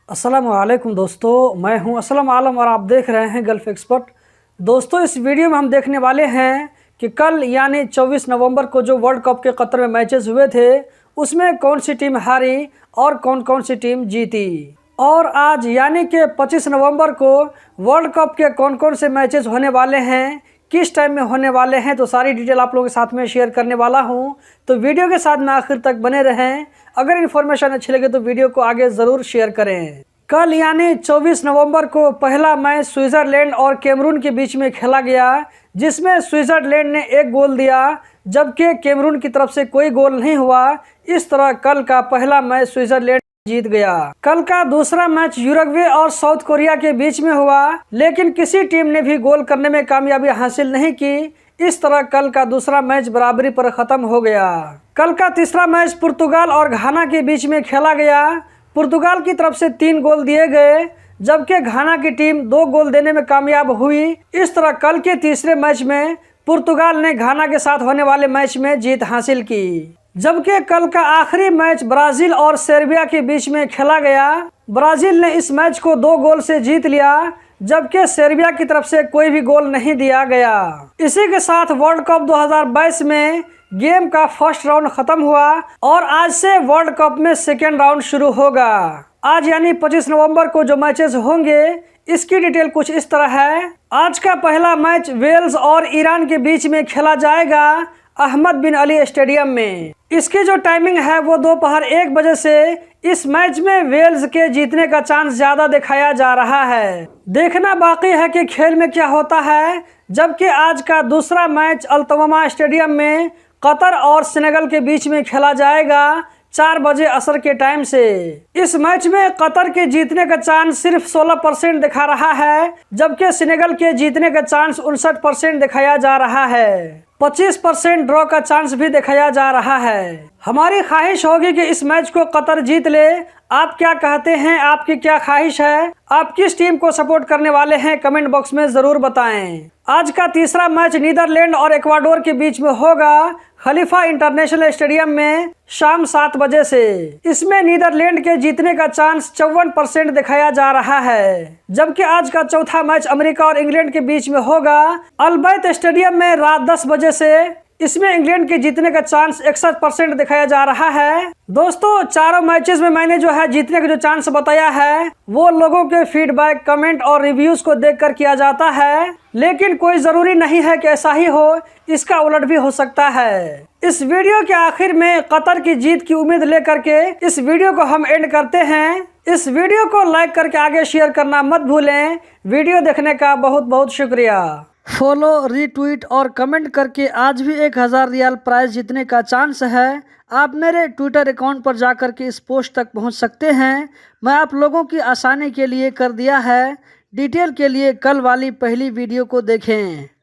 अस्सलामुअलैकुम दोस्तों, मैं हूं असलम आलम और आप देख रहे हैं गल्फ एक्सपर्ट। दोस्तों, इस वीडियो में हम देखने वाले हैं कि कल यानी 24 नवंबर को जो वर्ल्ड कप के कतर में मैचेस हुए थे उसमें कौन सी टीम हारी और कौन कौन सी टीम जीती। और आज यानी कि 25 नवंबर को वर्ल्ड कप के कौन कौन से मैचेस होने वाले हैं, किस टाइम में होने वाले हैं, तो सारी डिटेल आप लोगों के साथ में शेयर करने वाला हूं। तो वीडियो के साथ में आखिर तक बने रहें। अगर इन्फॉर्मेशन अच्छी लगे तो वीडियो को आगे ज़रूर शेयर करें। कल यानी 24 नवंबर को पहला मैच स्विट्ज़रलैंड और कैमरून के बीच में खेला गया, जिसमें स्विट्ज़रलैंड ने एक गोल दिया जबकि कैमरून की तरफ से कोई गोल नहीं हुआ। इस तरह कल का पहला मैच स्विट्ज़रलैंड जीत गया। कल का दूसरा मैच यूरुग्वे और साउथ कोरिया के बीच में हुआ, लेकिन किसी टीम ने भी गोल करने में कामयाबी हासिल नहीं की। इस तरह कल का दूसरा मैच बराबरी पर खत्म हो गया। कल का तीसरा मैच पुर्तगाल और घाना के बीच में खेला गया। पुर्तगाल की तरफ से 3 गोल दिए गए जबकि घाना की टीम 2 गोल देने में कामयाब हुई। इस तरह कल के तीसरे मैच में पुर्तगाल ने घाना के साथ होने वाले मैच में जीत हासिल की। जबकि कल का आखिरी मैच ब्राजील और सर्बिया के बीच में खेला गया। ब्राजील ने इस मैच को 2 गोल से जीत लिया जबकि सर्बिया की तरफ से कोई भी गोल नहीं दिया गया। इसी के साथ वर्ल्ड कप 2022 में गेम का फर्स्ट राउंड खत्म हुआ और आज से वर्ल्ड कप में सेकेंड राउंड शुरू होगा। आज यानी 25 नवंबर को जो मैचेस होंगे इसकी डिटेल कुछ इस तरह है। आज का पहला मैच वेल्स और ईरान के बीच में खेला जाएगा अहमद बिन अली स्टेडियम में। इसकी जो टाइमिंग है वो दोपहर 1 बजे से। इस मैच में वेल्स के जीतने का चांस ज्यादा दिखाया जा रहा है। देखना बाकी है कि खेल में क्या होता है। जबकि आज का दूसरा मैच अल्तवमा स्टेडियम में कतर और सेनेगल के बीच में खेला जाएगा 4 बजे असर के टाइम से। इस मैच में कतर के जीतने का चांस सिर्फ 16% दिखा रहा है जबकि सेनेगल के जीतने का चांस 59% दिखाया जा रहा है। 25% ड्रॉ का चांस भी दिखाया जा रहा है। हमारी ख्वाहिश होगी कि इस मैच को कतर जीत ले। आप क्या कहते हैं, आपकी क्या ख्वाहिश है, आप किस टीम को सपोर्ट करने वाले हैं, कमेंट बॉक्स में जरूर बताएं। आज का तीसरा मैच नीदरलैंड और इक्वाडोर के बीच में होगा खलीफा इंटरनेशनल स्टेडियम में शाम 7 बजे से। इसमें नीदरलैंड के जीतने का चांस 54% दिखाया जा रहा है। जबकि आज का चौथा मैच अमेरिका और इंग्लैंड के बीच में होगा अल्बैत स्टेडियम में रात 10 बजे से। इसमें इंग्लैंड के जीतने का चांस 61% दिखाया जा रहा है। दोस्तों, चारों मैचेस में मैंने जो है जीतने का जो चांस बताया है वो लोगों के फीडबैक, कमेंट और रिव्यूज को देखकर किया जाता है, लेकिन कोई जरूरी नहीं है कि ऐसा ही हो, इसका उलट भी हो सकता है। इस वीडियो के आखिर में कतर की जीत की उम्मीद लेकर के इस वीडियो को हम एंड करते हैं। इस वीडियो को लाइक करके आगे शेयर करना मत भूलें। वीडियो देखने का बहुत बहुत शुक्रिया। फॉलो, रीट्वीट और कमेंट करके आज भी 1000 रियाल प्राइज जीतने का चांस है। आप मेरे ट्विटर अकाउंट पर जाकर के इस पोस्ट तक पहुंच सकते हैं। मैं आप लोगों की आसानी के लिए कर दिया है। डिटेल के लिए कल वाली पहली वीडियो को देखें।